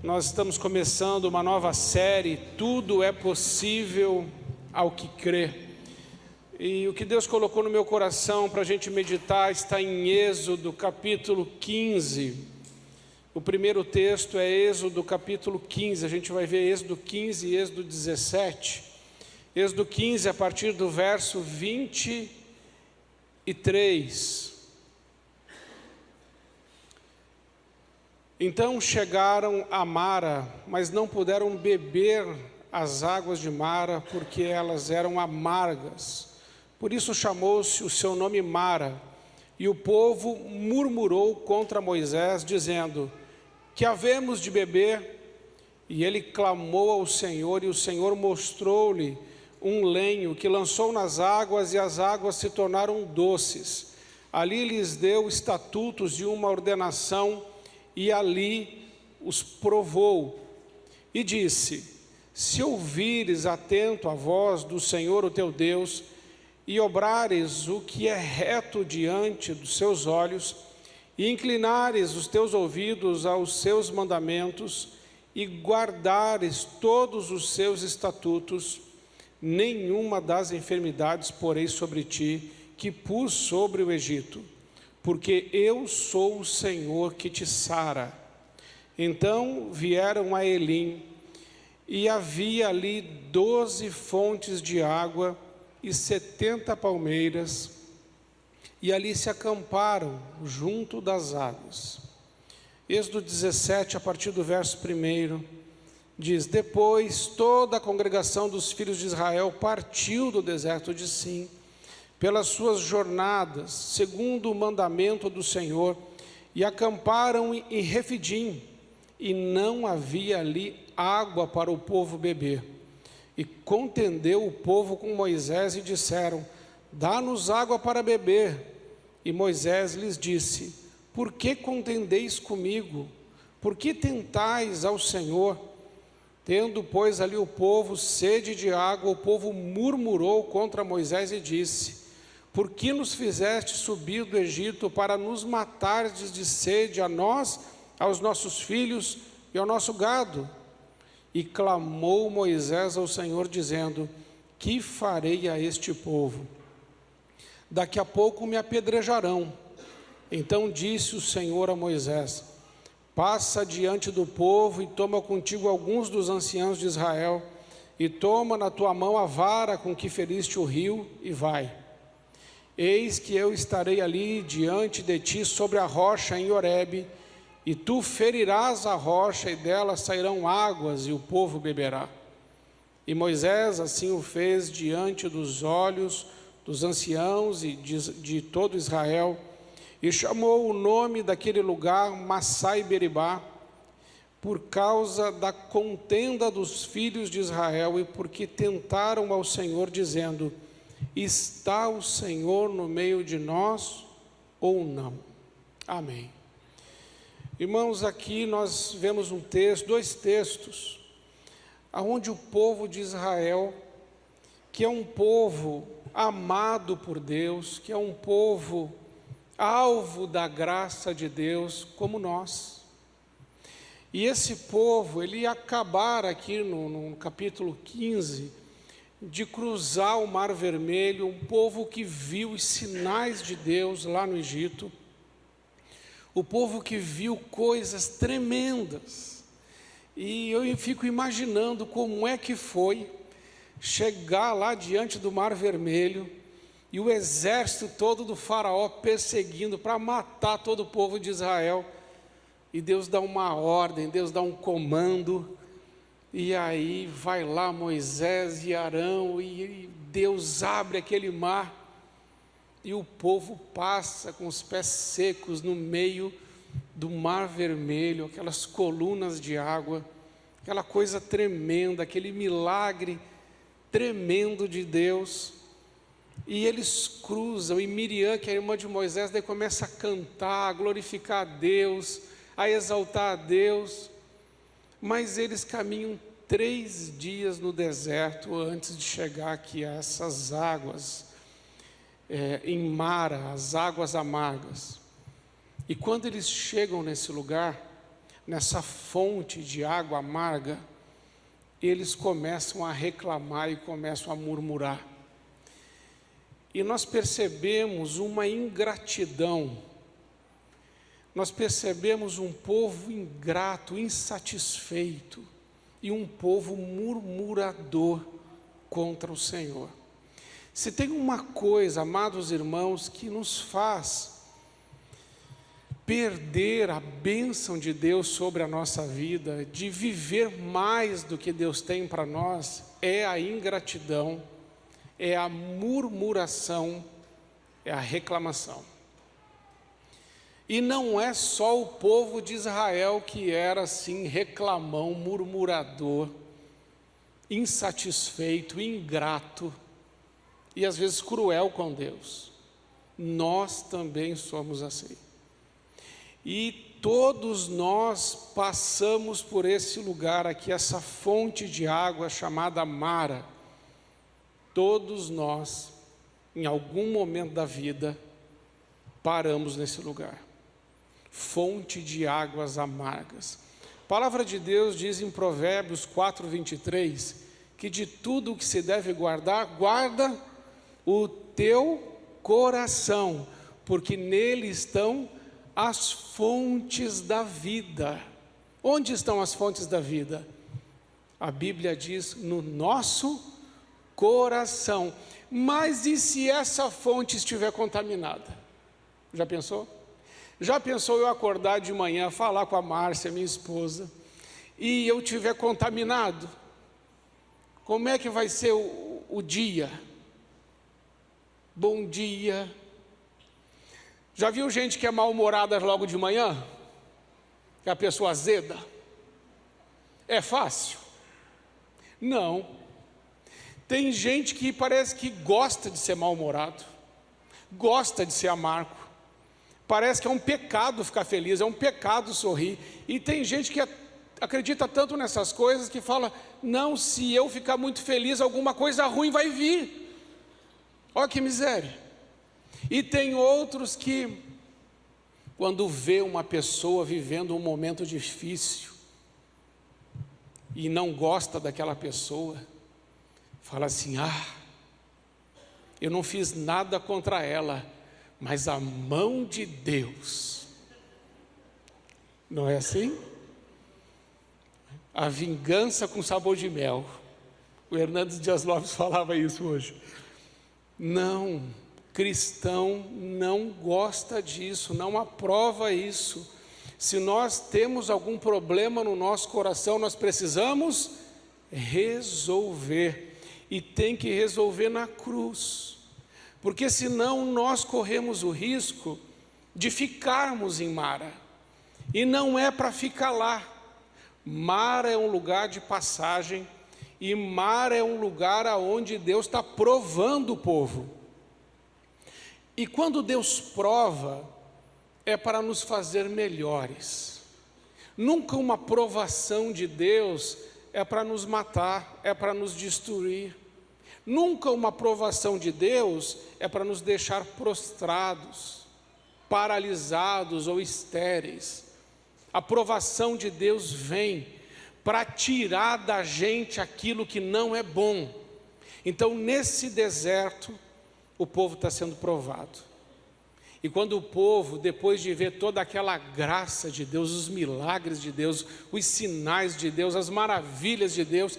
Nós estamos começando uma nova série, Tudo é Possível ao que Crê. E o que Deus colocou no meu coração para a gente meditar está em Êxodo capítulo 15. O primeiro texto é Êxodo capítulo 15, a gente vai ver Êxodo 15 e Êxodo 17. Êxodo 15 a partir do verso 23. Então chegaram a Mara, mas não puderam beber as águas de Mara, porque elas eram amargas. Por isso chamou-se o seu nome Mara. E o povo murmurou contra Moisés, dizendo: que havemos de beber? E ele clamou ao Senhor, e o Senhor mostrou-lhe um lenho que lançou nas águas, e as águas se tornaram doces. Ali lhes deu estatutos e uma ordenação, e ali os provou, e disse: se ouvires atento a voz do Senhor o teu Deus, e obrares o que é reto diante dos seus olhos, e inclinares os teus ouvidos aos seus mandamentos, e guardares todos os seus estatutos, nenhuma das enfermidades porei sobre ti, que pus sobre o Egito, porque eu sou o Senhor que te sara. Então vieram a Elim, e havia ali 12 fontes de água e 70 palmeiras, e ali se acamparam junto das águas. Êxodo 17, a partir do verso 1, diz: depois toda a congregação dos filhos de Israel partiu do deserto de Sim, pelas suas jornadas, segundo o mandamento do Senhor, e acamparam em Refidim, e não havia ali água para o povo beber. E contendeu o povo com Moisés e disseram: dá-nos água para beber. E Moisés lhes disse: por que contendeis comigo? Por que tentais ao Senhor? Tendo, pois, ali o povo sede de água, o povo murmurou contra Moisés e disse: por que nos fizeste subir do Egito para nos matardes de sede a nós, aos nossos filhos e ao nosso gado? E clamou Moisés ao Senhor, dizendo: que farei a este povo? Daqui a pouco me apedrejarão. Então disse o Senhor a Moisés: passa diante do povo e toma contigo alguns dos anciãos de Israel, e toma na tua mão a vara com que feriste o rio, e vai. Eis que eu estarei ali diante de ti sobre a rocha em Horebe, e tu ferirás a rocha, e dela sairão águas, e o povo beberá. E Moisés assim o fez diante dos olhos dos anciãos e de todo Israel, e chamou o nome daquele lugar Massai Beribá, por causa da contenda dos filhos de Israel, e porque tentaram ao Senhor, dizendo: está o Senhor no meio de nós ou não? Amém. Irmãos, aqui nós vemos dois textos, onde o povo de Israel, que é um povo amado por Deus, que é um povo alvo da graça de Deus, como nós. E esse povo, ele ia acabar aqui no capítulo 15, de cruzar o Mar Vermelho, um povo que viu os sinais de Deus lá no Egito, o povo que viu coisas tremendas. E eu fico imaginando como é que foi chegar lá diante do Mar Vermelho, e o exército todo do faraó perseguindo para matar todo o povo de Israel, e Deus dá uma ordem, Deus dá um comando, e aí vai lá Moisés e Arão, e Deus abre aquele mar, e o povo passa com os pés secos no meio do Mar Vermelho, aquelas colunas de água, aquela coisa tremenda, aquele milagre tremendo de Deus. E eles cruzam, e Miriam, que é a irmã de Moisés, daí começa a cantar, a glorificar a Deus, a exaltar a Deus. Mas eles caminham 3 dias no deserto antes de chegar aqui a essas águas, em Mara, as águas amargas. E quando eles chegam nesse lugar, nessa fonte de água amarga, eles começam a reclamar e começam a murmurar. E nós percebemos uma ingratidão, nós percebemos um povo ingrato, insatisfeito, e um povo murmurador contra o Senhor. Se tem uma coisa, amados irmãos, que nos faz perder a bênção de Deus sobre a nossa vida, de viver mais do que Deus tem para nós, é a ingratidão, é a murmuração, é a reclamação. E não é só o povo de Israel que era assim, reclamão, murmurador, insatisfeito, ingrato e às vezes cruel com Deus. Nós também somos assim. E todos nós passamos por esse lugar aqui, essa fonte de água chamada Mara. Todos nós, em algum momento da vida, paramos nesse lugar. Fonte de águas amargas. A palavra de Deus diz em Provérbios 4:23, que de tudo o que se deve guardar, guarda o teu coração, porque nele estão as fontes da vida. Onde estão as fontes da vida? A Bíblia diz, no nosso coração. Mas e se essa fonte estiver contaminada? Já pensou? Já pensou eu acordar de manhã, falar com a Márcia, minha esposa, e eu estiver contaminado? Como é que vai ser o dia? Bom dia. Já viu gente que é mal-humorada logo de manhã? Que é a pessoa azeda? É fácil? Não. Tem gente que parece que gosta de ser mal-humorado, gosta de ser amargo. Parece que é um pecado ficar feliz, é um pecado sorrir. E tem gente que acredita tanto nessas coisas que fala, não, se eu ficar muito feliz, alguma coisa ruim vai vir. Olha que miséria. E tem outros que, quando vê uma pessoa vivendo um momento difícil, e não gosta daquela pessoa, fala assim, eu não fiz nada contra ela, mas a mão de Deus, não é assim? A vingança com sabor de mel. O Hernandes Dias Lopes falava isso hoje. Não, cristão não gosta disso, não aprova isso. Se nós temos algum problema no nosso coração, nós precisamos resolver, e tem que resolver na cruz. Porque senão nós corremos o risco de ficarmos em Mara. E não é para ficar lá. Mara é um lugar de passagem. E Mara é um lugar onde Deus está provando o povo. E quando Deus prova, é para nos fazer melhores. Nunca uma provação de Deus é para nos matar, é para nos destruir. Nunca uma provação de Deus é para nos deixar prostrados, paralisados ou estéreis. A provação de Deus vem para tirar da gente aquilo que não é bom. Então, nesse deserto, o povo está sendo provado. E quando o povo, depois de ver toda aquela graça de Deus, os milagres de Deus, os sinais de Deus, as maravilhas de Deus,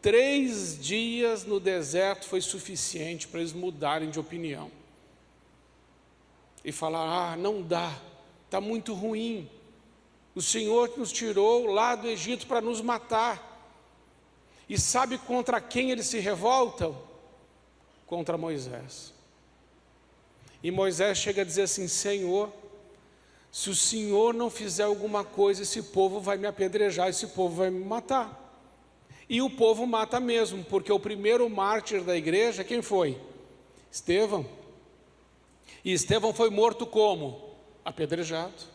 3 dias no deserto foi suficiente para eles mudarem de opinião. E falar, não dá, está muito ruim. O Senhor nos tirou lá do Egito para nos matar. E sabe contra quem eles se revoltam? Contra Moisés. E Moisés chega a dizer assim, Senhor, se o Senhor não fizer alguma coisa, esse povo vai me apedrejar, esse povo vai me matar. E o povo mata mesmo, porque o primeiro mártir da igreja, quem foi? Estevão. E Estevão foi morto como? Apedrejado.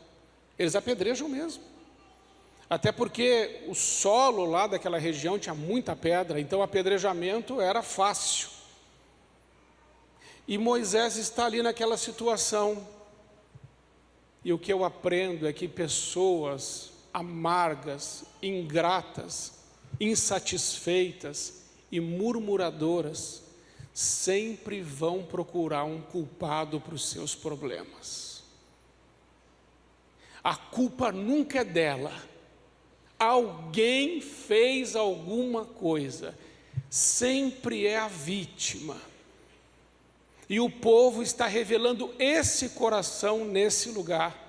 Eles apedrejam mesmo. Até porque o solo lá daquela região tinha muita pedra, então o apedrejamento era fácil. E Moisés está ali naquela situação. E o que eu aprendo é que pessoas, amargas, ingratas, insatisfeitas e murmuradoras sempre vão procurar um culpado para os seus problemas. A culpa nunca é dela. Alguém fez alguma coisa. Sempre é a vítima. E o povo está revelando esse coração nesse lugar.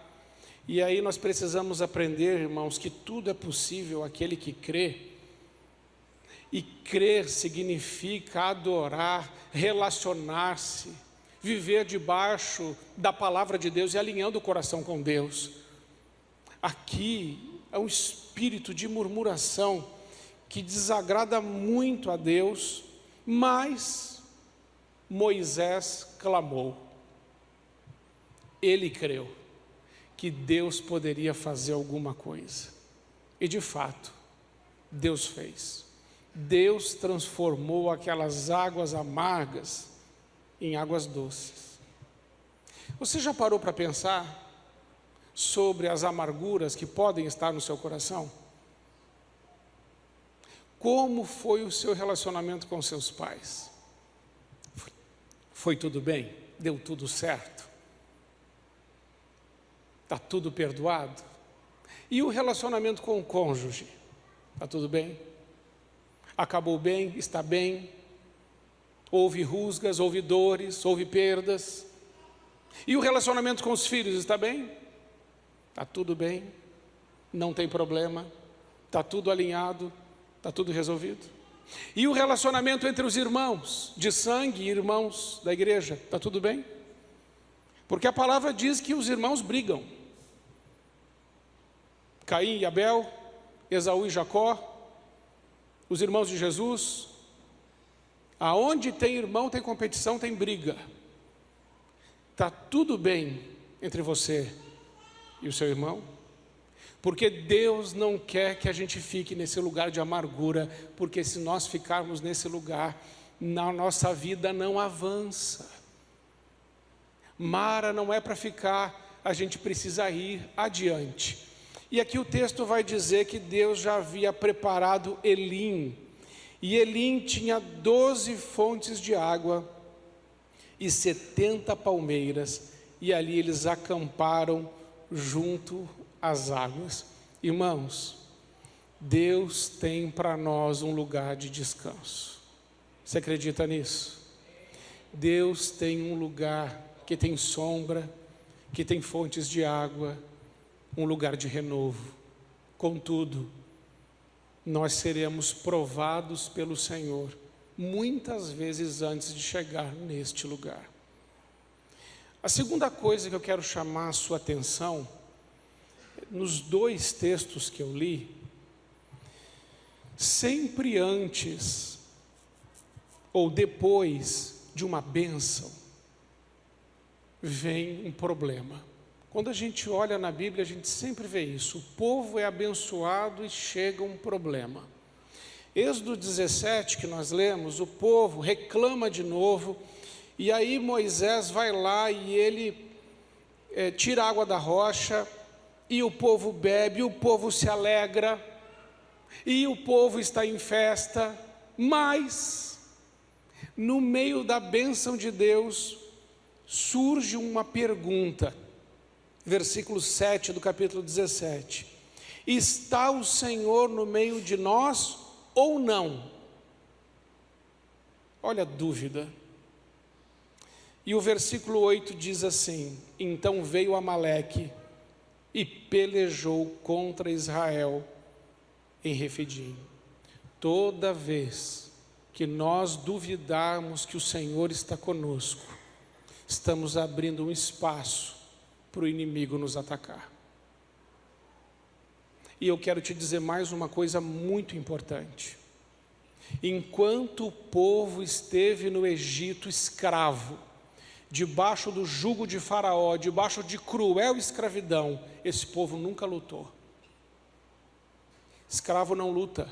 E aí nós precisamos aprender, irmãos, que tudo é possível àquele que crê. E crer significa adorar, relacionar-se, viver debaixo da palavra de Deus e alinhando o coração com Deus. Aqui é um espírito de murmuração que desagrada muito a Deus, mas Moisés clamou. Ele creu que Deus poderia fazer alguma coisa. E de fato, Deus fez. Deus transformou aquelas águas amargas em águas doces. Você já parou para pensar sobre as amarguras que podem estar no seu coração? Como foi o seu relacionamento com seus pais? Foi tudo bem? Deu tudo certo? Está tudo perdoado? E o relacionamento com o cônjuge? Está tudo bem? Acabou bem? Está bem? Houve rusgas, houve dores, houve perdas? E o relacionamento com os filhos está bem? Está tudo bem? Não tem problema? Está tudo alinhado? Está tudo resolvido? E o relacionamento entre os irmãos de sangue e irmãos da igreja? Está tudo bem? Porque a palavra diz que os irmãos brigam. Caim e Abel, Esaú e Jacó, os irmãos de Jesus. Aonde tem irmão, tem competição, tem briga. Está tudo bem entre você e o seu irmão? Porque Deus não quer que a gente fique nesse lugar de amargura, porque se nós ficarmos nesse lugar, na nossa vida não avança. Mara não é para ficar, a gente precisa ir adiante. E aqui o texto vai dizer que Deus já havia preparado Elim. E Elim tinha 12 fontes de água e 70 palmeiras. E ali eles acamparam junto às águas. Irmãos, Deus tem para nós um lugar de descanso. Você acredita nisso? Deus tem um lugar que tem sombra, que tem fontes de água, um lugar de renovo. Contudo, nós seremos provados pelo Senhor muitas vezes antes de chegar neste lugar. A segunda coisa que eu quero chamar a sua atenção, nos dois textos que eu li, sempre antes ou depois de uma bênção, vem um problema. Quando a gente olha na Bíblia, a gente sempre vê isso. O povo é abençoado e chega um problema. Êxodo 17, que nós lemos, o povo reclama de novo, e aí Moisés vai lá e ele tira a água da rocha, e o povo bebe, o povo se alegra, e o povo está em festa, mas no meio da bênção de Deus, surge uma pergunta. Versículo 7 do capítulo 17. Está o Senhor no meio de nós ou não? Olha a dúvida. E o versículo 8 diz assim: então veio Amaleque e pelejou contra Israel em Refidim. Toda vez que nós duvidarmos que o Senhor está conosco, estamos abrindo um espaço para o inimigo nos atacar. E eu quero te dizer mais uma coisa muito importante. Enquanto o povo esteve no Egito escravo, debaixo do jugo de Faraó, debaixo de cruel escravidão, esse povo nunca lutou. Escravo não luta.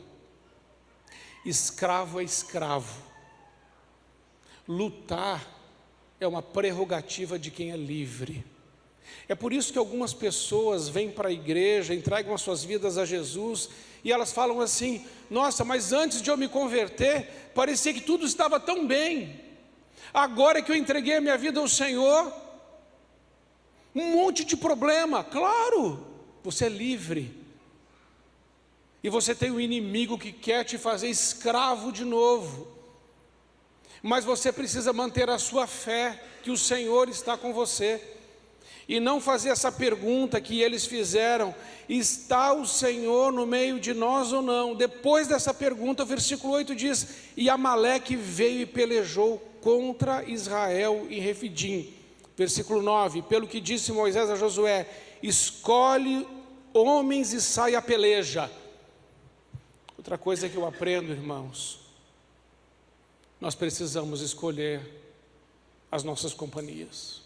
Escravo é escravo. Lutar é uma prerrogativa de quem é livre. É por isso que algumas pessoas vêm para a igreja, entregam as suas vidas a Jesus, e elas falam assim: nossa, mas antes de eu me converter, parecia que tudo estava tão bem. Agora que eu entreguei a minha vida ao Senhor, um monte de problema. Claro, você é livre. E você tem um inimigo que quer te fazer escravo de novo. Mas você precisa manter a sua fé, que o Senhor está com você. E não fazer essa pergunta que eles fizeram: está o Senhor no meio de nós ou não? Depois dessa pergunta, o versículo 8 diz: e Amaleque veio e pelejou contra Israel em Refidim. Versículo 9: pelo que disse Moisés a Josué: escolhe homens e sai a peleja. Outra coisa que eu aprendo, irmãos, nós precisamos escolher as nossas companhias.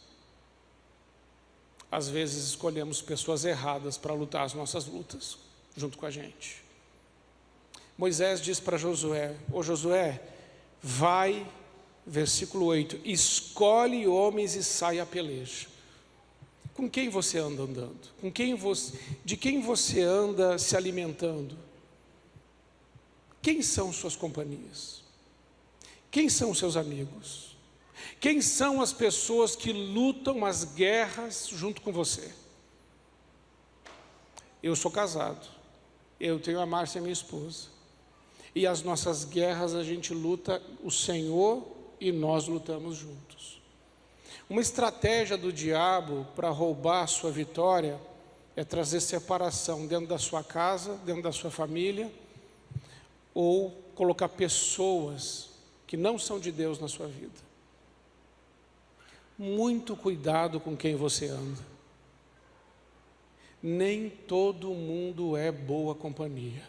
Às vezes escolhemos pessoas erradas para lutar as nossas lutas junto com a gente. Moisés diz para Josué: ô Josué, vai, versículo 8, escolhe homens e sai a peleja. Com quem você anda andando? De quem você anda se alimentando? Quem são suas companhias? Quem são seus amigos? Quem são as pessoas que lutam as guerras junto com você? Eu sou casado, eu tenho a Márcia, minha esposa, e as nossas guerras a gente luta, o Senhor e nós lutamos juntos. Uma estratégia do diabo para roubar a sua vitória é trazer separação dentro da sua casa, dentro da sua família, ou colocar pessoas que não são de Deus na sua vida. Muito cuidado com quem você anda. Nem todo mundo é boa companhia.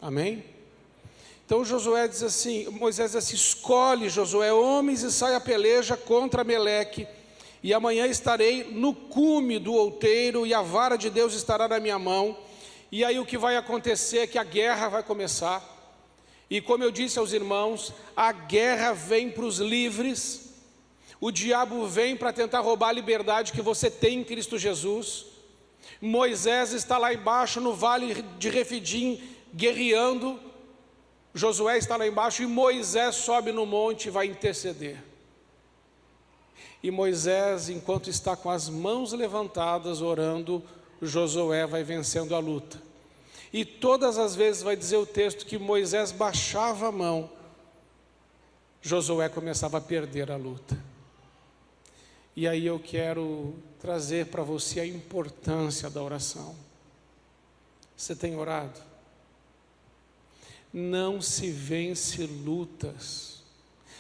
Amém? Então Josué diz assim, Moisés diz assim: escolhe, Josué, homens e sai a peleja contra Amaleque, e amanhã estarei no cume do outeiro, e a vara de Deus estará na minha mão. E aí o que vai acontecer é que a guerra vai começar. E como eu disse aos irmãos, a guerra vem para os livres. O diabo vem para tentar roubar a liberdade que você tem em Cristo Jesus. Moisés está lá embaixo no vale de Refidim guerreando. Josué está lá embaixo e Moisés sobe no monte e vai interceder. E Moisés, enquanto está com as mãos levantadas orando, Josué vai vencendo a luta. E todas as vezes vai dizer o texto que Moisés baixava a mão, Josué começava a perder a luta. E aí eu quero trazer para você a importância da oração. Você tem orado? Não se vence lutas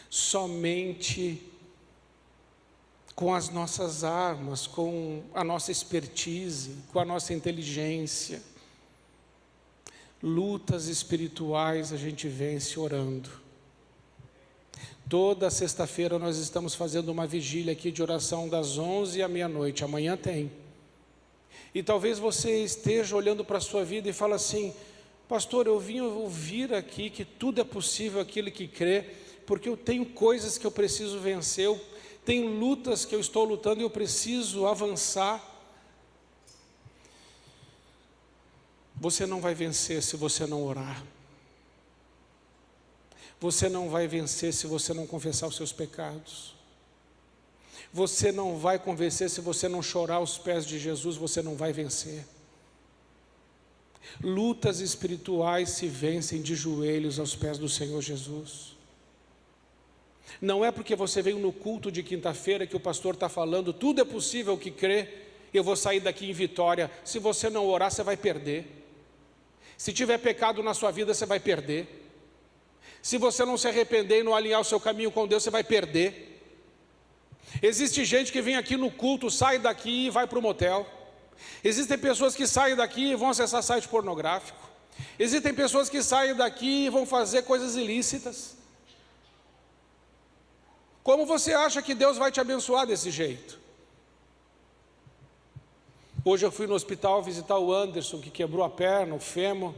somente com as nossas armas, com a nossa expertise, com a nossa inteligência. Lutas espirituais a gente vence orando. Toda sexta-feira nós estamos fazendo uma vigília aqui de oração das 11 à meia-noite, amanhã tem. E talvez você esteja olhando para a sua vida e fala assim: pastor, eu vim ouvir aqui que tudo é possível aquele que crê, porque eu tenho coisas que eu preciso vencer, tem lutas que eu estou lutando e eu preciso avançar. Você não vai vencer se você não orar. Você não vai vencer se você não confessar os seus pecados. Você não vai vencer se você não chorar aos pés de Jesus, você não vai vencer. Lutas espirituais se vencem de joelhos aos pés do Senhor Jesus. Não é porque você veio no culto de quinta-feira que o pastor está falando, tudo é possível que crê, eu vou sair daqui em vitória. Se você não orar, você vai perder. Se tiver pecado na sua vida, você vai perder. Se você não se arrepender e não alinhar o seu caminho com Deus, você vai perder. Existe gente que vem aqui no culto, sai daqui e vai para o motel. Existem pessoas que saem daqui e vão acessar site pornográfico. Existem pessoas que saem daqui e vão fazer coisas ilícitas. Como você acha que Deus vai te abençoar desse jeito? Hoje eu fui no hospital visitar o Anderson, que quebrou a perna, o fêmur.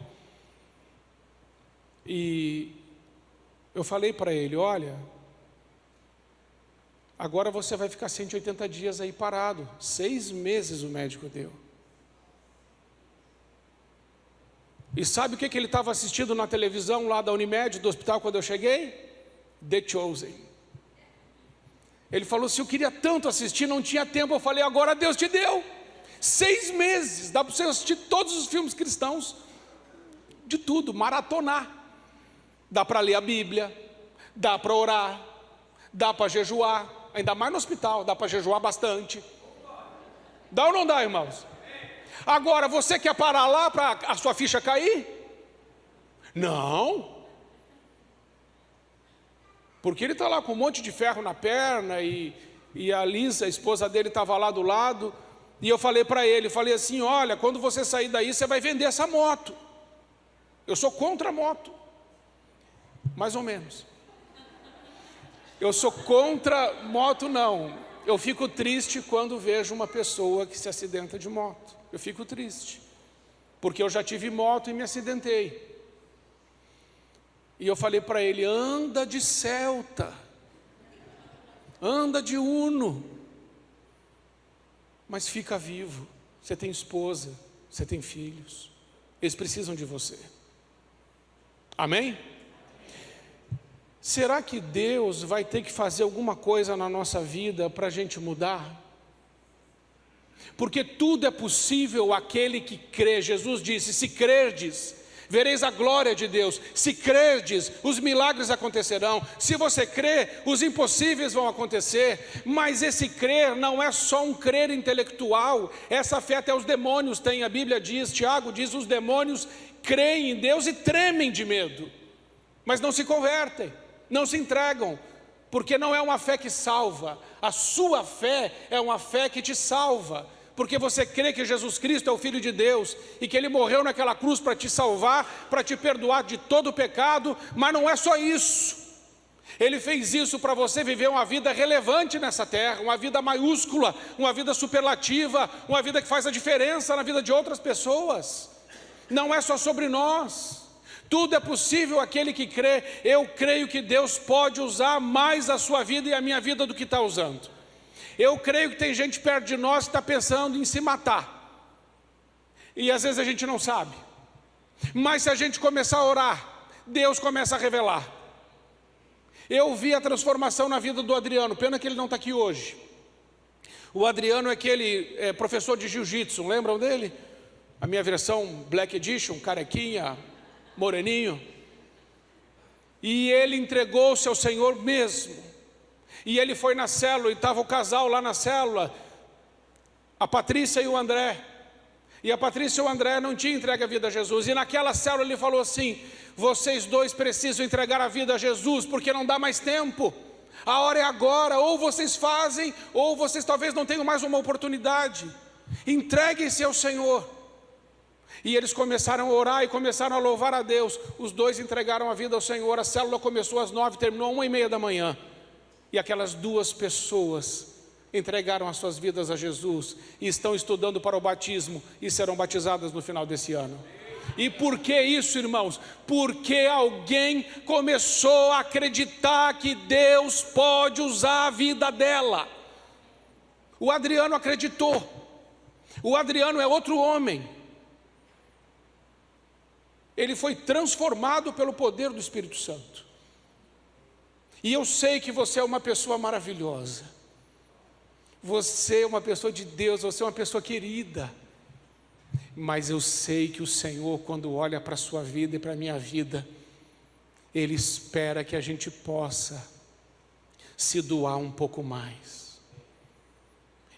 E eu falei para ele: olha, agora você vai ficar 180 dias aí parado. 6 meses o médico deu. E sabe o que ele estava assistindo na televisão lá da Unimed, do hospital, quando eu cheguei? The Chosen. Ele falou assim, eu queria tanto assistir, não tinha tempo. Eu falei, agora Deus te deu. 6 meses, dá para você assistir todos os filmes cristãos, de tudo, maratonar. Dá para ler a Bíblia, dá para orar, dá para jejuar, ainda mais no hospital, dá para jejuar bastante. Dá ou não dá, irmãos? Agora, você quer parar lá para a sua ficha cair? Não. Porque ele está lá com um monte de ferro na perna e a Lisa, a esposa dele, estava lá do lado. E eu falei para ele, falei assim, olha, quando você sair daí, você vai vender essa moto. Eu sou contra a moto. Mais ou menos. Eu sou contra moto, não. Eu fico triste quando vejo uma pessoa que se acidenta de moto. Eu fico triste, porque eu já tive moto e me acidentei. E eu falei para ele, anda de Celta, anda de Uno, mas fica vivo. Você tem esposa, você tem filhos, eles precisam de você. Amém? Será que Deus vai ter que fazer alguma coisa na nossa vida para a gente mudar? Porque tudo é possível àquele que crê. Jesus disse, se crerdes, vereis a glória de Deus. Se crerdes, os milagres acontecerão. Se você crer, os impossíveis vão acontecer. Mas esse crer não é só um crer intelectual. Essa fé até os demônios têm. A Bíblia diz, Tiago diz, os demônios creem em Deus e tremem de medo. Mas não se convertem, não se entregam. Porque não é uma fé que salva. A sua fé é uma fé que te salva. Porque você crê que Jesus Cristo é o Filho de Deus e que Ele morreu naquela cruz para te salvar, para te perdoar de todo o pecado, mas não é só isso. Ele fez isso para você viver uma vida relevante nessa terra, uma vida maiúscula, uma vida superlativa, uma vida que faz a diferença na vida de outras pessoas. Não é só sobre nós. Tudo é possível àquele que crê. Eu creio que Deus pode usar mais a sua vida e a minha vida do que está usando. Eu creio que tem gente perto de nós que está pensando em se matar. E às vezes a gente não sabe. Mas se a gente começar a orar, Deus começa a revelar. Eu vi a transformação na vida do Adriano, pena que ele não está aqui hoje. O Adriano é aquele professor de jiu-jitsu, lembram dele? A minha versão Black Edition, carequinha, moreninho. E ele entregou-se ao Senhor mesmo. E ele foi na célula, e estava o casal lá na célula, a Patrícia e o André. E a Patrícia e o André não tinham entregue a vida a Jesus. E naquela célula ele falou assim, vocês dois precisam entregar a vida a Jesus, porque não dá mais tempo. A hora é agora, ou vocês fazem, ou vocês talvez não tenham mais uma oportunidade. Entreguem-se ao Senhor. E eles começaram a orar e começaram a louvar a Deus. Os dois entregaram a vida ao Senhor. A célula começou às 9, terminou 1h30 da manhã. E aquelas 2 pessoas entregaram as suas vidas a Jesus e estão estudando para o batismo e serão batizadas no final desse ano. E por que isso, irmãos? Porque alguém começou a acreditar que Deus pode usar a vida dela. O Adriano acreditou. O Adriano é outro homem. Ele foi transformado pelo poder do Espírito Santo. E eu sei que você é uma pessoa maravilhosa. Você é uma pessoa de Deus, você é uma pessoa querida. Mas eu sei que o Senhor, quando olha para a sua vida e para a minha vida, Ele espera que a gente possa se doar um pouco mais.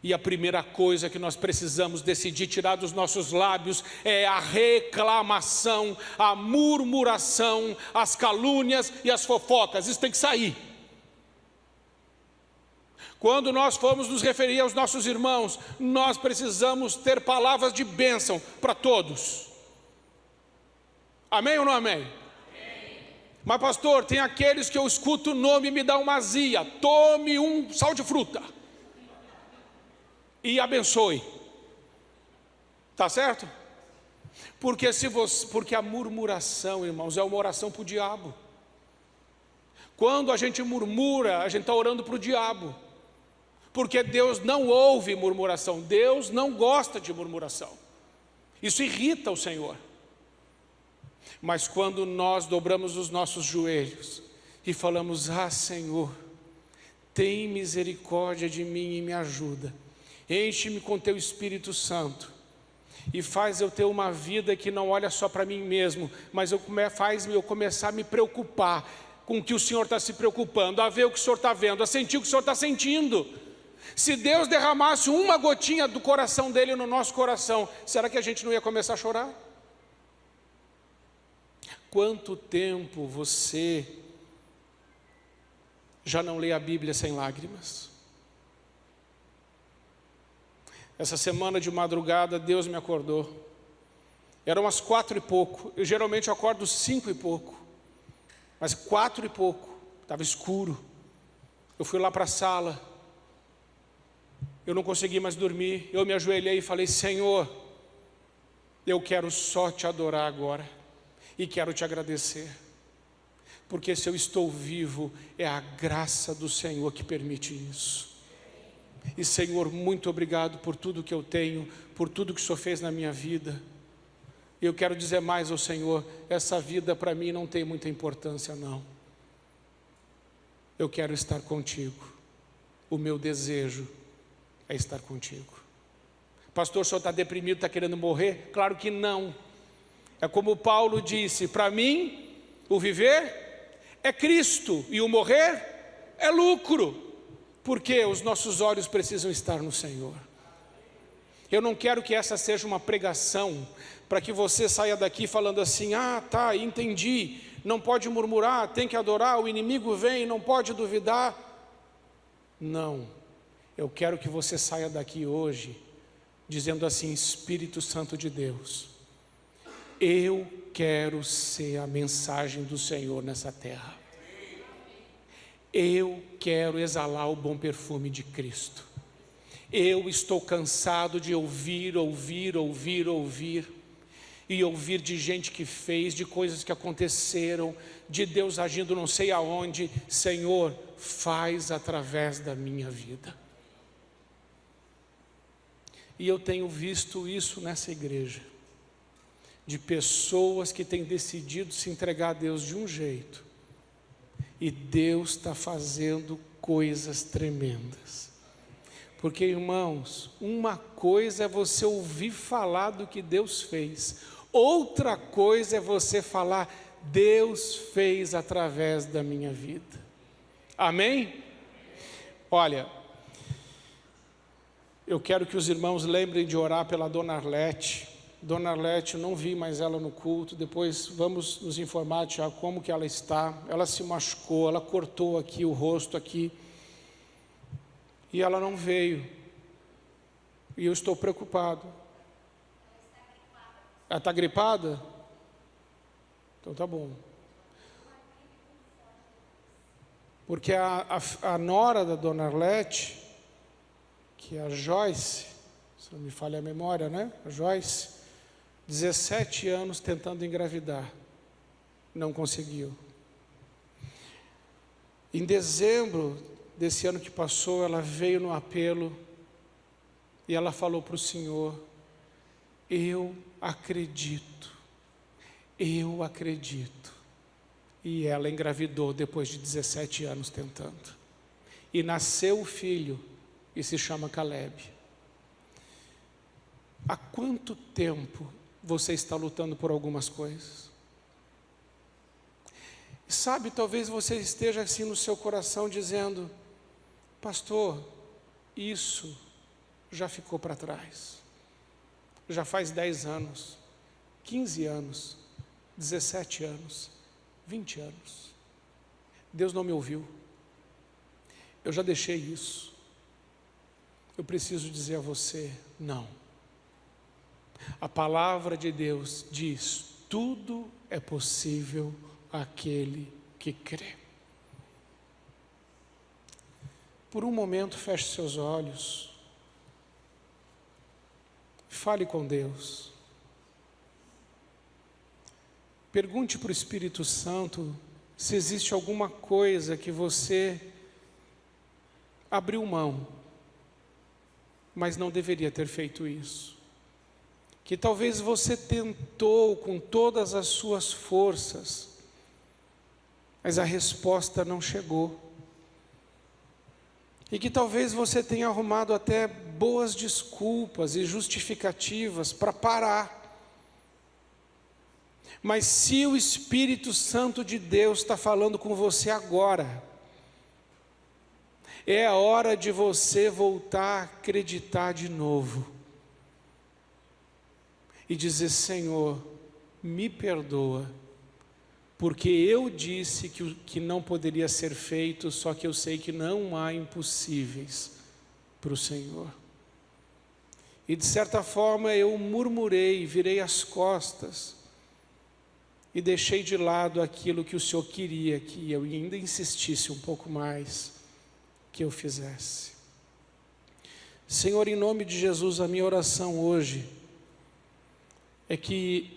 E a primeira coisa que nós precisamos decidir tirar dos nossos lábios é a reclamação, a murmuração, as calúnias e as fofocas. Isso tem que sair. Quando nós formos nos referir aos nossos irmãos, nós precisamos ter palavras de bênção para todos. Amém ou não amém? Mas pastor, tem aqueles que eu escuto o nome e me dá uma azia. Tome um sal de fruta e abençoe. Tá certo? Porque a murmuração, irmãos, é uma oração para o diabo. Quando a gente murmura, a gente está orando para o diabo. porque Deus não ouve murmuração, Deus não gosta de murmuração. Isso irrita o Senhor. Mas quando nós dobramos os nossos joelhos e falamos: ah, Senhor, tem misericórdia de mim e me ajuda, enche-me com teu Espírito Santo e faz eu ter uma vida que não olha só para mim mesmo, mas faz eu começar a me preocupar com o que o Senhor está se preocupando, a ver o que o Senhor está vendo, a sentir o que o Senhor está sentindo. Se Deus derramasse uma gotinha do coração dele no nosso coração, será que a gente não ia começar a chorar? Quanto tempo você já não lê a Bíblia sem lágrimas? Essa semana de madrugada Deus me acordou. Eram umas 4 e pouco. Eu geralmente acordo 5 e pouco, mas 4 e pouco, estava escuro. Eu fui lá para a sala, eu não consegui mais dormir. Eu me ajoelhei e falei: Senhor, eu quero só te adorar agora e quero te agradecer, porque se eu estou vivo é a graça do Senhor que permite isso. E Senhor, muito obrigado por tudo que eu tenho, por tudo que o Senhor fez na minha vida. Eu quero dizer mais ao Senhor: essa vida para mim não tem muita importância não. Eu quero estar contigo. O meu desejo é estar contigo. Pastor, o senhor está deprimido, está querendo morrer? Claro que não. É como Paulo disse: para mim o viver é Cristo e o morrer é lucro. Porque os nossos olhos precisam estar no Senhor. Eu não quero que essa seja uma pregação para que você saia daqui falando assim: ah, tá, entendi, não pode murmurar, tem que adorar, o inimigo vem, não pode duvidar. Não, eu quero que você saia daqui hoje dizendo assim: Espírito Santo de Deus, eu quero ser a mensagem do Senhor nessa terra. Eu quero exalar o bom perfume de Cristo. Eu estou cansado de ouvir e ouvir de gente que fez, de coisas que aconteceram, de Deus agindo não sei aonde. Senhor, faz através da minha vida. E eu tenho visto isso nessa igreja, de pessoas que têm decidido se entregar a Deus de um jeito, e Deus está fazendo coisas tremendas. Porque, irmãos, uma coisa é você ouvir falar do que Deus fez, outra coisa é você falar: Deus fez através da minha vida. Amém? Olha, eu quero que os irmãos lembrem de orar pela Dona Arlete. Dona Arlete, eu não vi mais ela no culto. Depois vamos nos informar, Tiago, como que ela está. Ela se machucou, ela cortou aqui o rosto aqui, e ela não veio, e eu estou preocupado. Ela está gripada? Então tá bom. Porque a nora da Dona Arlete, que é a Joyce, se não me falha a memória, né? A Joyce, 17 anos tentando engravidar, não conseguiu. Em dezembro desse ano que passou, ela veio no apelo e ela falou para o Senhor: eu acredito. E ela engravidou depois de 17 anos tentando. E nasceu o filho, e se chama Caleb. Há quanto tempo você está lutando por algumas coisas? Sabe, talvez você esteja assim no seu coração dizendo: pastor, isso já ficou para trás. Já faz 10 anos, 15 anos, 17 anos, 20 anos. Deus não me ouviu. Eu já deixei isso. Eu preciso dizer a você: não. A palavra de Deus diz: tudo é possível àquele que crê. Por um momento, feche seus olhos. Fale com Deus. Pergunte para o Espírito Santo se existe alguma coisa que você abriu mão mas não deveria ter feito isso. Que talvez você tentou com todas as suas forças, mas a resposta não chegou. E que talvez você tenha arrumado até boas desculpas e justificativas para parar. Mas se o Espírito Santo de Deus está falando com você agora, é a hora de você voltar a acreditar de novo. E dizer: Senhor, me perdoa, porque eu disse que não poderia ser feito, só que eu sei que não há impossíveis para o Senhor. E de certa forma eu murmurei, virei as costas, e deixei de lado aquilo que o Senhor queria que eu ainda insistisse um pouco mais, que eu fizesse. Senhor, em nome de Jesus, a minha oração hoje é que,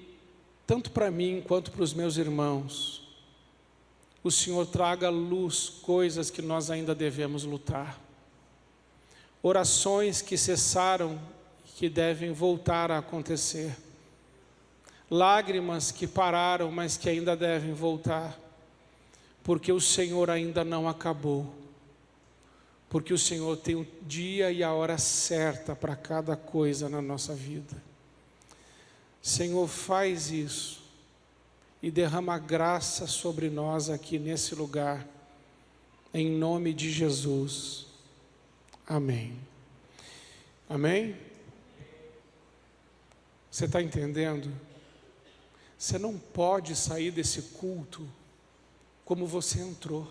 tanto para mim quanto para os meus irmãos, o Senhor traga à luz coisas que nós ainda devemos lutar. Orações que cessaram e que devem voltar a acontecer. Lágrimas que pararam, mas que ainda devem voltar. Porque o Senhor ainda não acabou. Porque o Senhor tem o dia e a hora certa para cada coisa na nossa vida. Senhor, faz isso e derrama graça sobre nós aqui nesse lugar, em nome de Jesus. Amém. Amém? Você está entendendo? Você não pode sair desse culto como você entrou.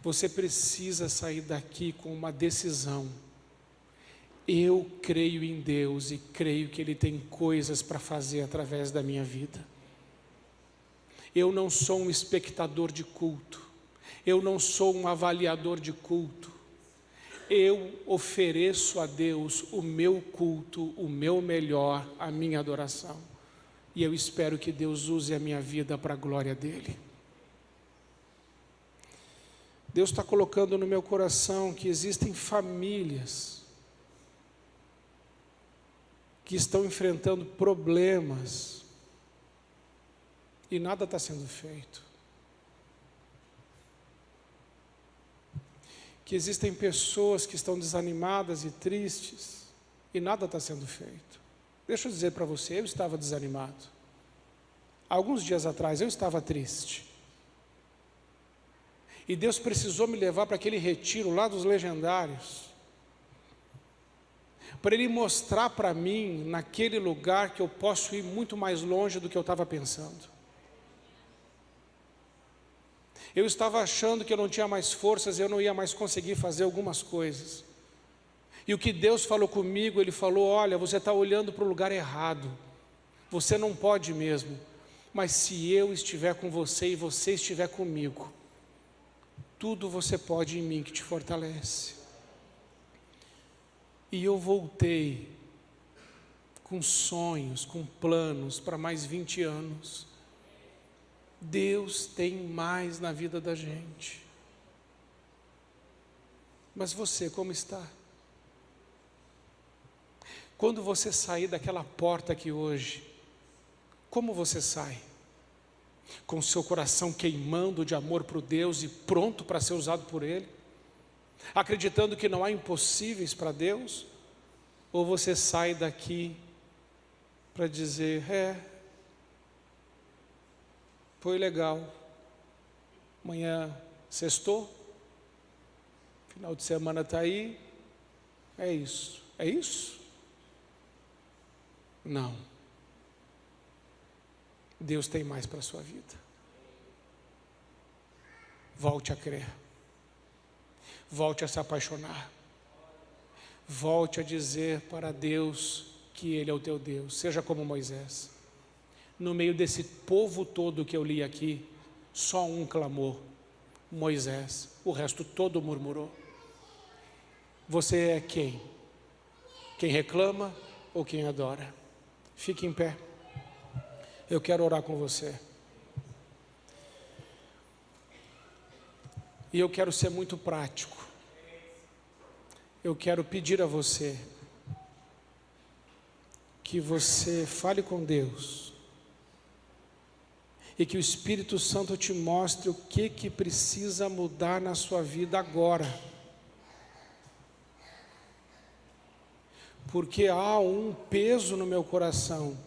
Você precisa sair daqui com uma decisão. Eu creio em Deus e creio que Ele tem coisas para fazer através da minha vida. Eu não sou um espectador de culto. Eu não sou um avaliador de culto. Eu ofereço a Deus o meu culto, o meu melhor, a minha adoração. E eu espero que Deus use a minha vida para a glória dEle. Deus está colocando no meu coração que existem famílias que estão enfrentando problemas e nada está sendo feito. Que existem pessoas que estão desanimadas e tristes e nada está sendo feito. Deixa eu dizer para você, eu estava desanimado. Alguns dias atrás eu estava triste. E Deus precisou me levar para aquele retiro lá dos legendários, para Ele mostrar para mim, naquele lugar, que eu posso ir muito mais longe do que eu estava pensando. Eu estava achando que eu não tinha mais forças, eu não ia mais conseguir fazer algumas coisas. E o que Deus falou comigo, Ele falou: olha, você está olhando para o lugar errado, você não pode mesmo, mas se eu estiver com você e você estiver comigo, tudo você pode em mim que te fortalece. E eu voltei com sonhos, com planos para mais 20 anos. Deus tem mais na vida da gente. Mas você, como está? Quando você sair daquela porta aqui hoje, como você sai? Com o seu coração queimando de amor por Deus e pronto para ser usado por Ele? Acreditando que não há impossíveis para Deus? Ou você sai daqui para dizer: foi legal, amanhã sextou, final de semana está aí, é isso, é isso? Não. Deus tem mais para a sua vida. Volte a crer. Volte a se apaixonar. Volte a dizer para Deus que Ele é o teu Deus. Seja como Moisés. No meio desse povo todo que eu li aqui, só um clamou: Moisés. O resto todo murmurou. Você é quem? Quem reclama ou quem adora? Fique em pé. Eu quero orar com você. E eu quero ser muito prático. eu quero pedir a você que você fale com Deus e que o Espírito Santo te mostre o que precisa mudar na sua vida agora. Porque há um peso no meu coração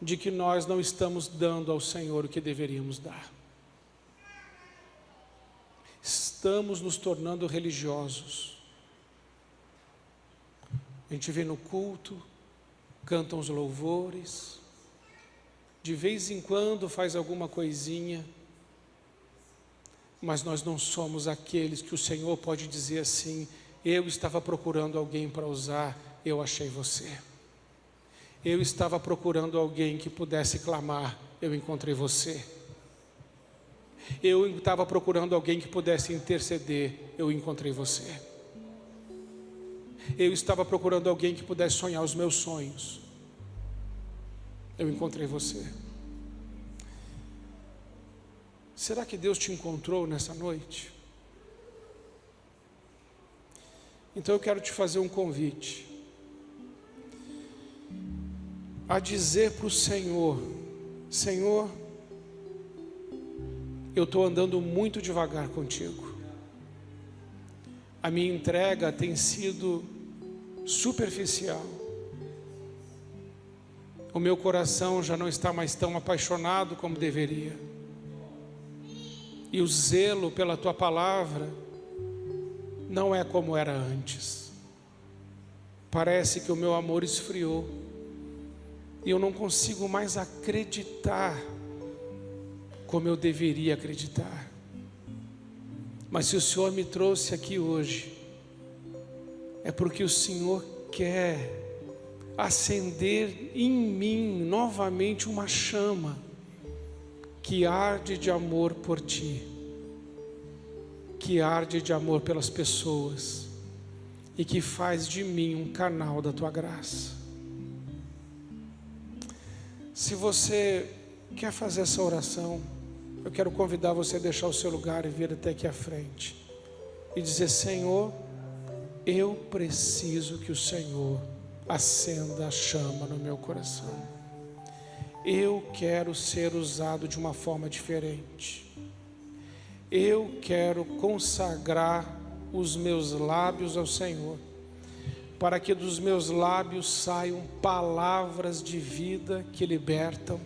de que nós não estamos dando ao Senhor o que deveríamos dar. Estamos nos tornando religiosos. A gente vem no culto, cantam os louvores, de vez em quando faz alguma coisinha, mas nós não somos aqueles que o Senhor pode dizer assim: eu estava procurando alguém para usar, eu achei você. Eu estava procurando alguém que pudesse clamar, eu encontrei você. Eu estava procurando alguém que pudesse interceder, eu encontrei você. Eu estava procurando alguém que pudesse sonhar os meus sonhos, eu encontrei você. Será que Deus te encontrou nessa noite? Então eu quero te fazer um convite a dizer para o Senhor: Senhor, eu estou andando muito devagar contigo. A minha entrega tem sido superficial. O meu coração já não está mais tão apaixonado como deveria. E o zelo pela tua palavra não é como era antes. Parece que o meu amor esfriou e eu não consigo mais acreditar como eu deveria acreditar. Mas se o Senhor me trouxe aqui hoje, é porque o Senhor quer acender em mim novamente uma chama que arde de amor por ti, que arde de amor pelas pessoas e que faz de mim um canal da tua graça. Se você quer fazer essa oração, eu quero convidar você a deixar o seu lugar e vir até aqui à frente e dizer: Senhor, eu preciso que o Senhor acenda a chama no meu coração. Eu quero ser usado de uma forma diferente. Eu quero consagrar os meus lábios ao Senhor, para que dos meus lábios saiam palavras de vida que libertam,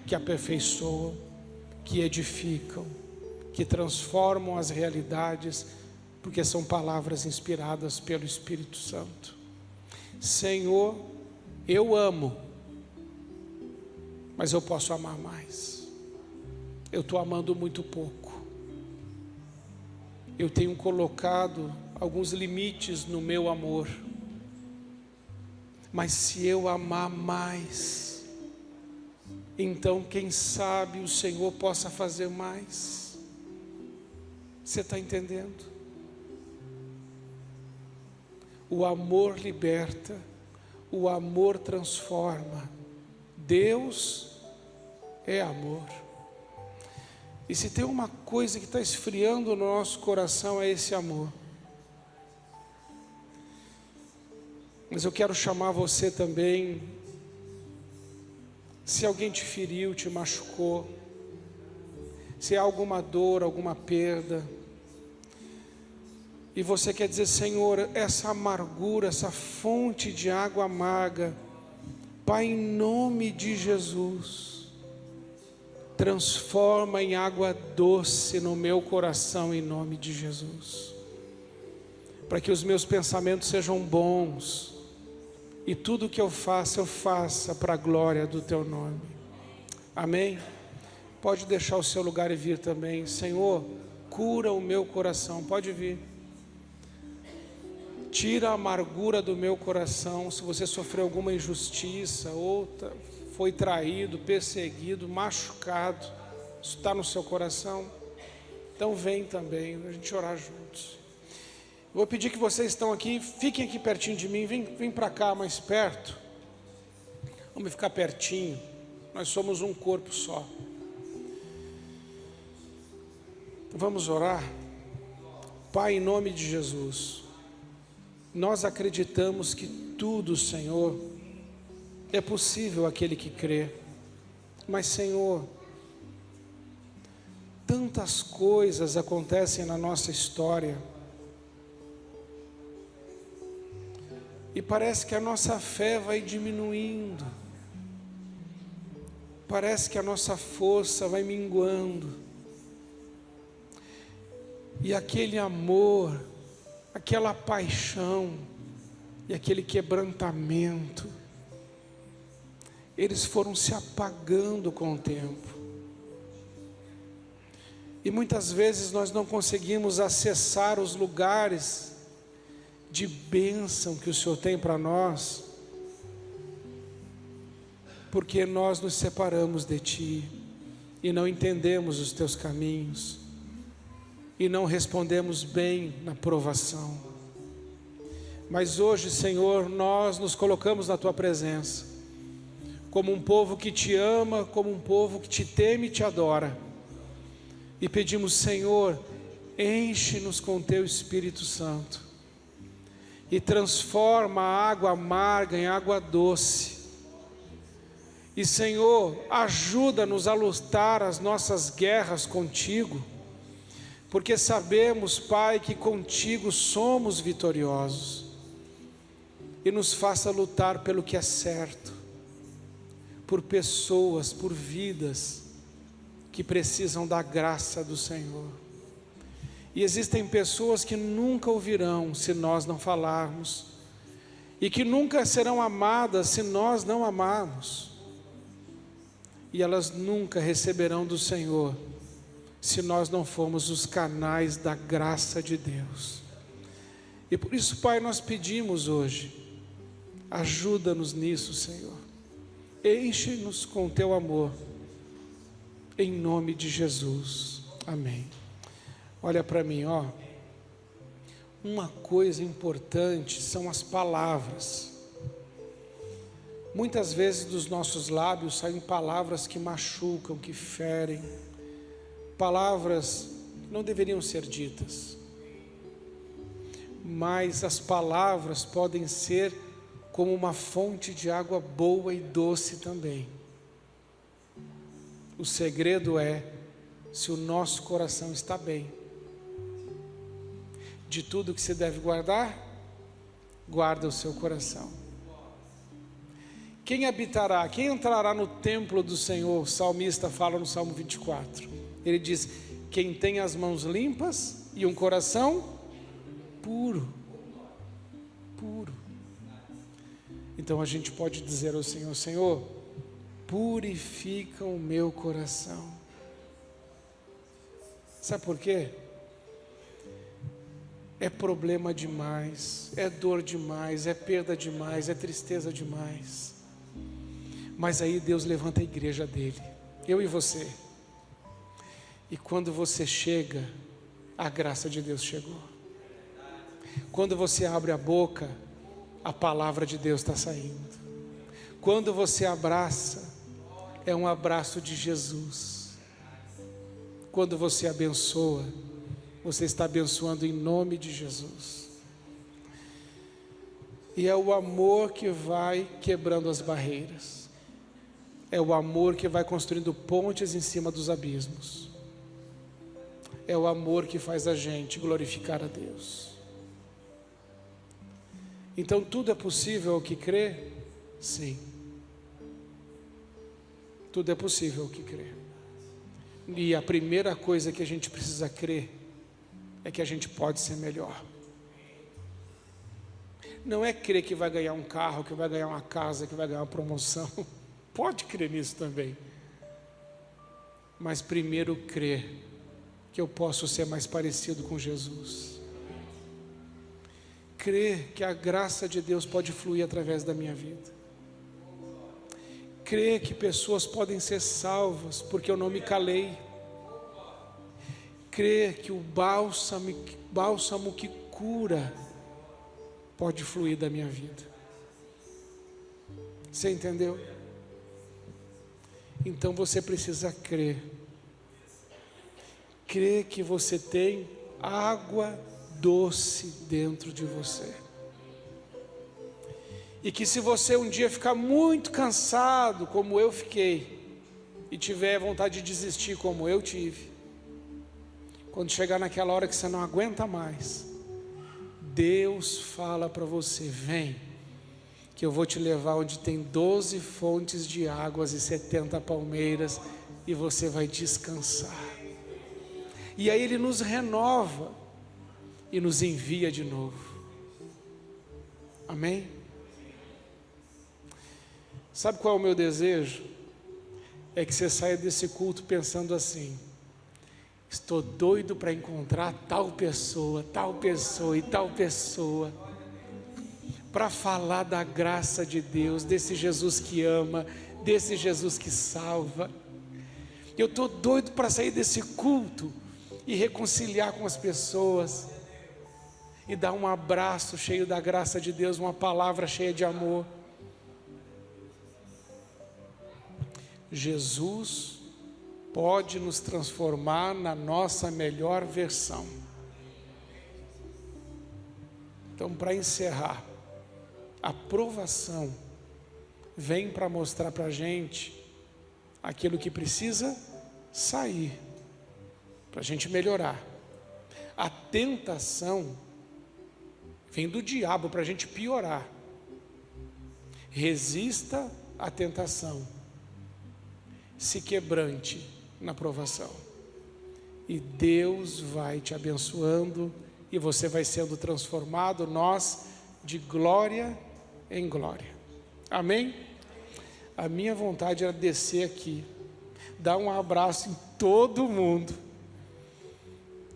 que aperfeiçoam, que edificam, que transformam as realidades, porque são palavras inspiradas pelo Espírito Santo. Senhor, eu amo, mas eu posso amar mais. Eu estou amando muito pouco. Eu tenho colocado alguns limites no meu amor. Mas se eu amar mais, então quem sabe o Senhor possa fazer mais. Você está entendendo? O amor liberta, o amor transforma. Deus é amor. E se tem uma coisa que está esfriando no nosso coração, é esse amor. Mas eu quero chamar você também, se alguém te feriu, te machucou, se há alguma dor, alguma perda, e você quer dizer: Senhor, essa amargura, essa fonte de água amarga, Pai, em nome de Jesus, transforma em água doce no meu coração, em nome de Jesus, para que os meus pensamentos sejam bons, e tudo que eu faça para a glória do Teu nome. Amém? Pode deixar o seu lugar e vir também. Senhor, cura o meu coração. Pode vir. Tira a amargura do meu coração. Se você sofreu alguma injustiça, ou foi traído, perseguido, machucado, isso está no seu coração, então vem também, a gente orar juntos. Vou pedir que vocês estão aqui, fiquem aqui pertinho de mim, vem para cá mais perto. Vamos ficar pertinho, nós somos um corpo só. Vamos orar. Pai, em nome de Jesus, Nós acreditamos que tudo, Senhor, é possível aquele que crê. Mas, Senhor, tantas coisas acontecem na nossa história e parece que a nossa fé vai diminuindo, parece que a nossa força vai minguando, e aquele amor, aquela paixão e aquele quebrantamento, eles foram se apagando com o tempo. E muitas vezes nós não conseguimos acessar os lugares de bênção que o Senhor tem para nós, porque nós nos separamos de Ti e não entendemos os Teus caminhos e não respondemos bem na provação. Mas hoje, Senhor, nós nos colocamos na Tua presença como um povo que Te ama, como um povo que Te teme e Te adora, e pedimos: Senhor, enche-nos com Teu Espírito Santo e transforma a água amarga em água doce. E, Senhor, ajuda-nos a lutar as nossas guerras contigo, porque sabemos, Pai, que contigo somos vitoriosos. E nos faça lutar pelo que é certo, por pessoas, por vidas que precisam da graça do Senhor. E existem pessoas que nunca ouvirão se nós não falarmos, e que nunca serão amadas se nós não amarmos, e elas nunca receberão do Senhor se nós não formos os canais da graça de Deus. E por isso, Pai, nós pedimos hoje, ajuda-nos nisso, Senhor, enche-nos com Teu amor, em nome de Jesus, amém. Olha para mim, ó. Uma coisa importante são as palavras. Muitas vezes dos nossos lábios saem palavras que machucam, que ferem, palavras que não deveriam ser ditas. Mas as palavras podem ser como uma fonte de água boa e doce também. O segredo é se o nosso coração está bem. De tudo que se deve guardar, guarda o seu coração. Quem habitará, quem entrará no templo do Senhor? O salmista fala no Salmo 24. Ele diz: quem tem as mãos limpas e um coração puro. Puro. Então a gente pode dizer ao Senhor: Senhor, purifica o meu coração. Sabe por quê? É problema demais, é dor demais, é perda demais, é tristeza demais. Mas aí Deus levanta a igreja dele, eu e você. E quando você chega, a graça de Deus chegou. Quando você abre a boca, a palavra de Deus está saindo. Quando você abraça, é um abraço de Jesus. Quando você abençoa, você está abençoando em nome de Jesus. E é o amor que vai quebrando as barreiras. É o amor que vai construindo pontes em cima dos abismos. É o amor que faz a gente glorificar a Deus. Então tudo é possível ao que crê? Sim. Tudo é possível ao que crê. E a primeira coisa que a gente precisa crer é que a gente pode ser melhor. Não é crer que vai ganhar um carro, que vai ganhar uma casa, que vai ganhar uma promoção. Pode crer nisso também. Mas primeiro crer que eu posso ser mais parecido com Jesus. Crer que a graça de Deus pode fluir através da minha vida. Crer que pessoas podem ser salvas porque eu não me calei. Crer que o bálsamo que cura pode fluir da minha vida. Você entendeu? Então você precisa crer. Crer que você tem água doce dentro de você. E que se você um dia ficar muito cansado, como eu fiquei, e tiver vontade de desistir, como eu tive, quando chegar naquela hora que você não aguenta mais, Deus fala para você: vem, que eu vou te levar onde tem 12 fontes de águas e 70 palmeiras, e você vai descansar. E aí Ele nos renova e nos envia de novo. Amém? Sabe qual é o meu desejo? É que você saia desse culto pensando assim: estou doido para encontrar tal pessoa e tal pessoa, para falar da graça de Deus, desse Jesus que ama, desse Jesus que salva. Eu estou doido para sair desse culto e reconciliar com as pessoas, e dar um abraço cheio da graça de Deus, uma palavra cheia de amor. Jesus pode nos transformar na nossa melhor versão. Então, para encerrar, a provação vem para mostrar para a gente aquilo que precisa sair, para a gente melhorar. A tentação vem do diabo para a gente piorar. Resista à tentação, se quebrante na provação, e Deus vai te abençoando, e você vai sendo transformado, nós, de glória em glória. Amém? A minha vontade era descer aqui, dar um abraço em todo mundo,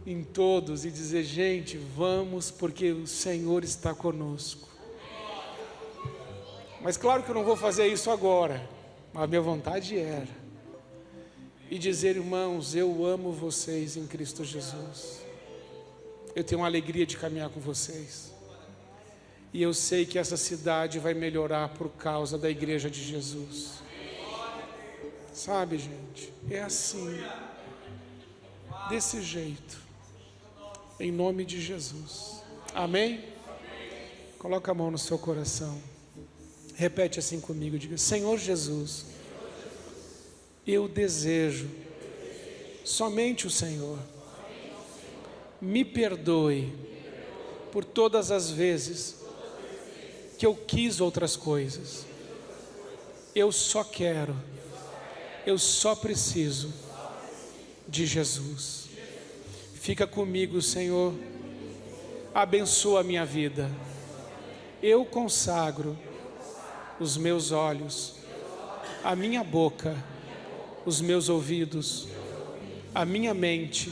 em todos, e dizer: gente, vamos, porque o Senhor está conosco. Mas claro que eu não vou fazer isso agora, mas a minha vontade era, e dizer: irmãos, eu amo vocês em Cristo Jesus, eu tenho uma alegria de caminhar com vocês, e eu sei que essa cidade vai melhorar por causa da igreja de Jesus. Sabe, gente, é assim, desse jeito, em nome de Jesus. Amém? Coloca a mão no seu coração, repete assim comigo, diga: Senhor Jesus, eu desejo somente o Senhor. Me perdoe por todas as vezes que eu quis outras coisas. Eu só quero, eu só preciso de Jesus. Fica comigo, Senhor. Abençoa a minha vida. Eu consagro os meus olhos, a minha boca, os meus ouvidos, a minha mente,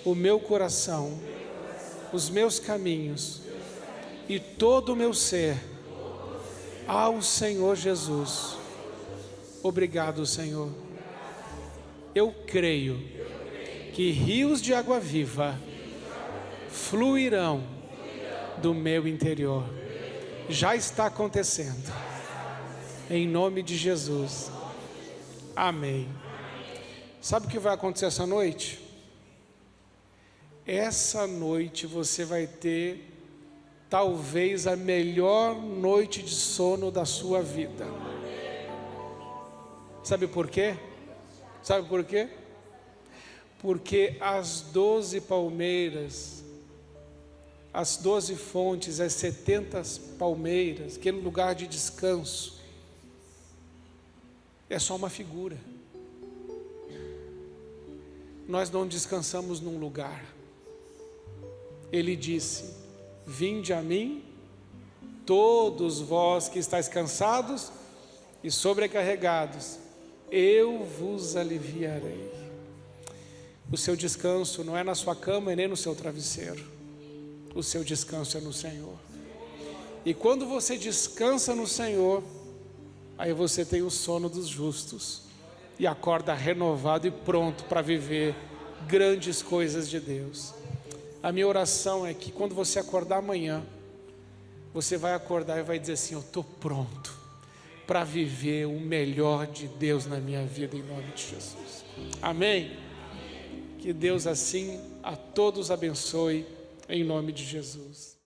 o meu coração, os meus caminhos e todo o meu ser ao Senhor Jesus. Obrigado, Senhor. Eu creio que rios de água viva fluirão do meu interior. Já está acontecendo. Em nome de Jesus. Amém. Sabe o que vai acontecer essa noite? Essa noite você vai ter talvez a melhor noite de sono da sua vida. Sabe por quê? Sabe por quê? Porque as 12 palmeiras, as 12 fontes, as 70 palmeiras, aquele lugar de descanso, é só uma figura. Nós não descansamos num lugar. Ele disse: vinde a mim, todos vós que estáis cansados e sobrecarregados, eu vos aliviarei. O seu descanso não é na sua cama e nem no seu travesseiro. O seu descanso é no Senhor. E quando você descansa no Senhor, aí você tem o sono dos justos e acorda renovado e pronto para viver grandes coisas de Deus. A minha oração é que quando você acordar amanhã, você vai acordar e vai dizer assim: eu estou pronto para viver o melhor de Deus na minha vida, em nome de Jesus. Amém? Que Deus assim a todos abençoe, em nome de Jesus.